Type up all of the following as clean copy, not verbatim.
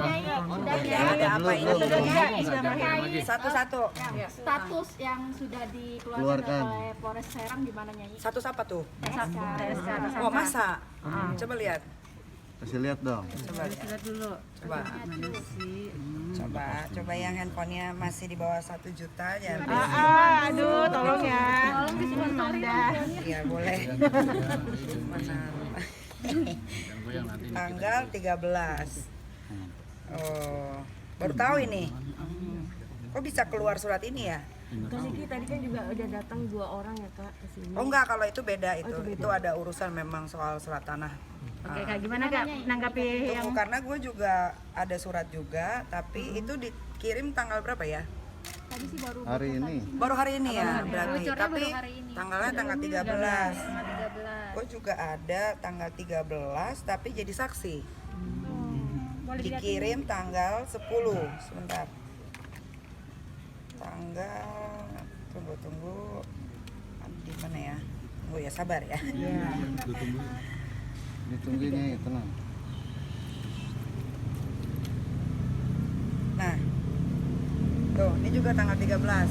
Ada apa ini? Satu-satu. Status yang sudah dikeluarkan oleh Polres Serang gimana Nyai? Satu apa tuh? TSK. Oh masa? Coba lihat. Kasih lihat dong. Coba lihat dulu. Coba yang handphonenya masih di bawah 1 juta ya. Aduh, tolong ya. Tolong disponsorin. Iya boleh. Mana? Tanggal 13. Oh, baru tahu ini. Kok bisa keluar surat ini ya? Kak Niki tadi kan juga udah datang 2 orang ya Kak ke sini. Oh enggak, kalau itu beda itu. Itu ada urusan memang soal surat tanah. Oke, Kak, gimana Kak nanggapi yang Karena gue juga ada surat juga, tapi itu dikirim tanggal berapa ya? Tadi sih baru Hari ini. Baru hari ini ya berarti. Bocornya Tapi baru hari ini. tanggalnya tanggal 13. 13. Gue juga ada tanggal 13 tapi jadi saksi. Boleh Dikirim tanggal 10. Sebentar. Tanggal tunggu. Di mana ya? Tunggu ya, sabar ya. Ditunggu ini, tenang. Nah. Tuh, ini juga tanggal 13.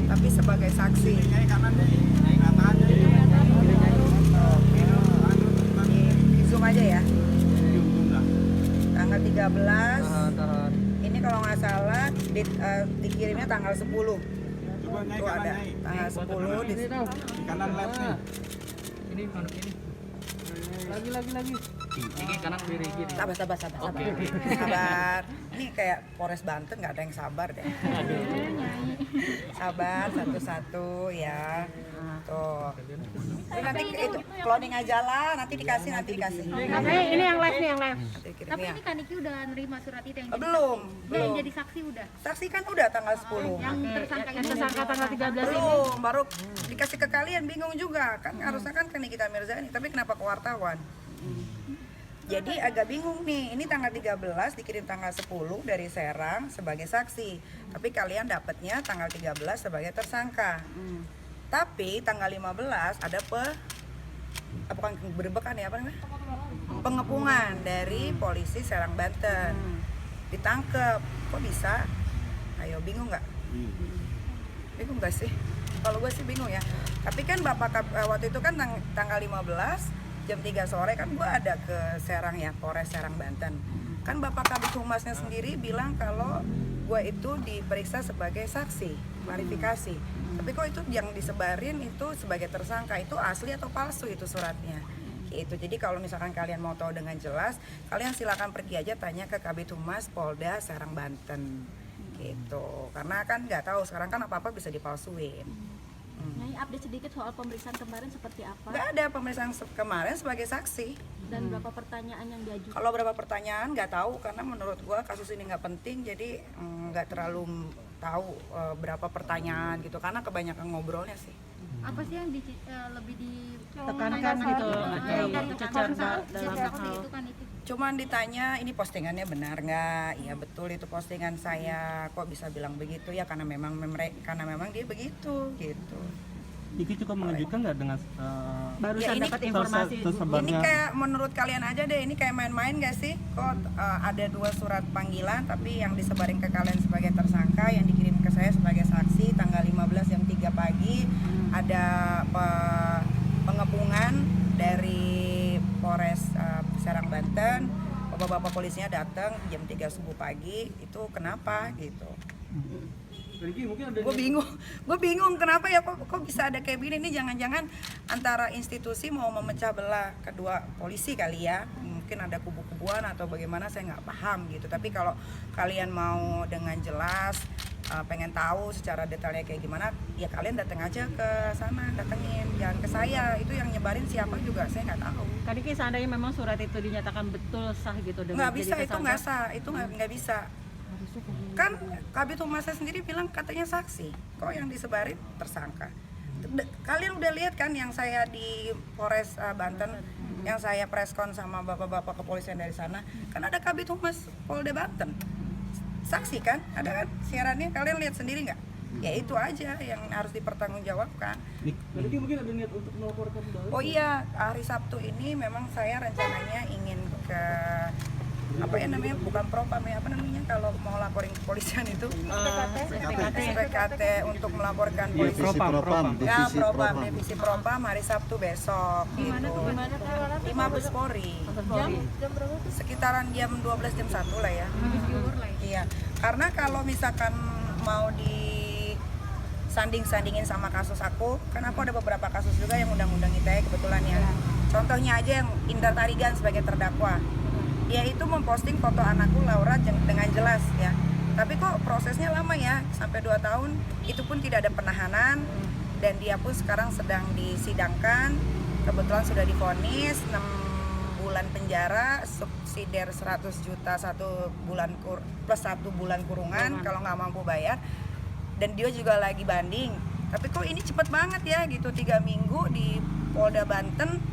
Tapi sebagai saksi. Di zoom aja ya. Tanggal 13. Ini kalau nggak salah dikirimnya tanggal 10. Tuh ada tanggal 10 di kanan left nih. Ini lagi. Ini kanan kiri gini. Sabar. Sabar. Ini kayak Polres Banten nggak ada yang sabar deh. Sabar satu-satu ya. Tuh. Ini nanti itu cloning aja lah. Nanti dikasih. ini yang live nih yang live. Tapi ini Kak Niki udah nerima surat itu yang jadi Belum. yang jadi saksi udah. Saksi kan udah tanggal 10. Yang tersangka Yang tersangka tanggal 13 ini. Belum, baru dikasih ke kalian, bingung juga kan harusnya kan ke Nikita Mirzani, tapi kenapa ke wartawan? Jadi agak bingung nih, ini tanggal 13 dikirim tanggal 10 dari Serang sebagai saksi, tapi kalian dapatnya tanggal 13 sebagai tersangka. Tapi tanggal 15 ada bukan berbekan ya, apa namanya? Pengepungan dari polisi Serang Banten. Ditangkep, kok bisa? Ayo, bingung nggak? Bingung nggak sih? Kalau gue sih bingung ya. Tapi kan waktu itu kan tanggal 15 jam 3 sore kan gue ada ke Serang ya, Polres Serang Banten. Kan Bapak Kabid Humasnya sendiri bilang kalau gue itu diperiksa sebagai saksi, klarifikasi. Tapi kok itu yang disebarin itu sebagai tersangka, itu asli atau palsu itu suratnya? Itu. Jadi kalau misalkan kalian mau tahu dengan jelas, kalian silakan pergi aja tanya ke Kabid Humas Polda Serang Banten. Gitu. Karena kan nggak tahu sekarang kan apa-apa bisa dipalsuin. Nyai update sedikit soal pemeriksaan kemarin seperti apa? Nggak ada pemeriksaan kemarin sebagai saksi. Dan berapa pertanyaan yang diajukan? Kalau berapa pertanyaan nggak tahu karena menurut gua kasus ini nggak penting jadi nggak terlalu tahu berapa pertanyaan gitu karena kebanyakan ngobrolnya sih. Apa sih yang lebih Tekankan gitu. itu kan itu. Cuman ditanya ini postingannya benar nggak? Iya betul itu postingan saya. Kok bisa bilang begitu ya karena memang dia begitu gitu. Iki cukup mengejutkan nggak dengan Barusan dapat informasi. Ini kayak menurut kalian aja deh, ini kayak main-main gak sih? Kok ada 2 surat panggilan tapi yang disebarin ke kalian sebagai tersangka, yang dikirim ke saya sebagai saksi tanggal 15 jam 3 pagi. Ada pengepungan dari Polres Serang Banten, bapak-bapak polisinya datang jam 3 subuh pagi, itu kenapa gitu? Gue bingung kenapa ya kok bisa ada kayak gini. Ini jangan-jangan antara institusi mau memecah belah kedua polisi kali ya, mungkin ada kubu-kubuan atau bagaimana saya nggak paham gitu. Tapi kalau kalian mau dengan jelas pengen tahu secara detailnya kayak gimana ya kalian datang aja ke sana, datengin, jangan ke saya. Itu yang nyebarin siapa juga saya nggak tahu. Tadi seandainya memang surat itu dinyatakan betul sah gitu dengan Nggak bisa, itu nggak sah, itu nggak bisa. Kan Kabid Humasnya sendiri bilang katanya saksi, kok yang disebarin tersangka. Kalian udah lihat kan yang saya di Polres Banten, yang saya preskon sama bapak-bapak kepolisian dari sana, kan ada Kabid Humas Polda Banten, saksi kan, ada kan siarannya, kalian lihat sendiri nggak? Ya itu aja yang harus dipertanggungjawabkan. Berarti mungkin ada niat untuk melaporkan balik? Oh iya, hari Sabtu ini memang saya rencananya ingin ke apa ya namanya, bukan propam ya, apa namanya kalau mau laporin ke polisian itu SPKT untuk melaporkan polisi. Divisi propam, Ya, divisi propam, propam. divisi propam hari Sabtu besok gitu. Di Mabes Polri. Jam berapa tuh? Sekitaran jam 12 jam 1 lah ya. Iya. Karena kalau misalkan mau disanding-sandingin sama kasus aku, kan aku ada beberapa kasus juga yang undang-undang ITE kebetulan ya. Contohnya aja yang Indra Tarigan sebagai terdakwa. Dia itu memposting foto anakku Laura dengan jelas ya. Tapi kok prosesnya lama ya, sampai 2 tahun, itu pun tidak ada penahanan dan dia pun sekarang sedang disidangkan. Kebetulan sudah divonis 6 bulan penjara, subsidiar 100 juta 1 bulan plus 1 bulan kurungan kalau nggak mampu bayar. Dan dia juga lagi banding. Tapi kok ini cepet banget ya gitu, 3 minggu di Polda Banten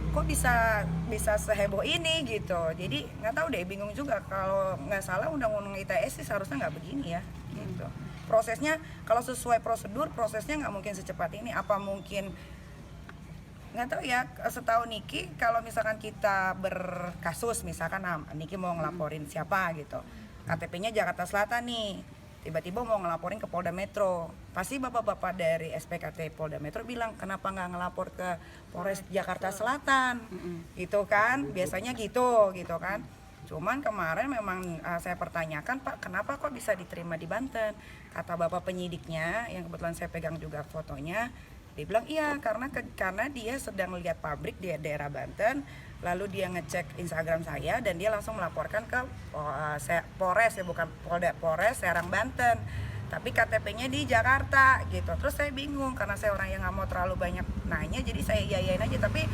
kok bisa seheboh ini gitu. Jadi nggak tahu deh, bingung juga. Kalau nggak salah undang-undang ITE sih seharusnya nggak begini ya gitu. Prosesnya kalau sesuai prosedur, prosesnya nggak mungkin secepat ini. Apa mungkin, nggak tahu ya, setahu Niki kalau misalkan kita berkasus, misalkan Niki mau ngelaporin siapa gitu, KTP-nya Jakarta Selatan nih, tiba-tiba mau ngelaporin ke Polda Metro, pasti bapak-bapak dari SPKT Polda Metro bilang kenapa nggak ngelapor ke Polres Jakarta Selatan, gitu kan, biasanya gitu kan. Cuman kemarin memang saya pertanyakan, Pak, kenapa kok bisa diterima di Banten? Kata bapak penyidiknya yang kebetulan saya pegang juga fotonya, dia bilang iya karena dia sedang lihat pabrik di daerah Banten, lalu dia ngecek Instagram saya dan dia langsung melaporkan ke Polres ya, bukan Polda, Polres Serang Banten, tapi KTP-nya di Jakarta gitu. Terus saya bingung karena saya orang yang nggak mau terlalu banyak nanya, jadi saya iyain aja. Tapi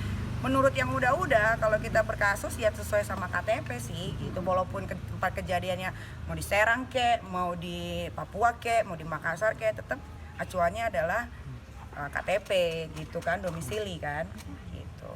menurut yang udah-udah, kalau kita berkasus ya sesuai sama KTP sih gitu, walaupun tempat kejadiannya mau di Serang kek, mau di Papua kek, mau di Makassar kek, tetap acuannya adalah KTP gitu kan, domisili kan gitu.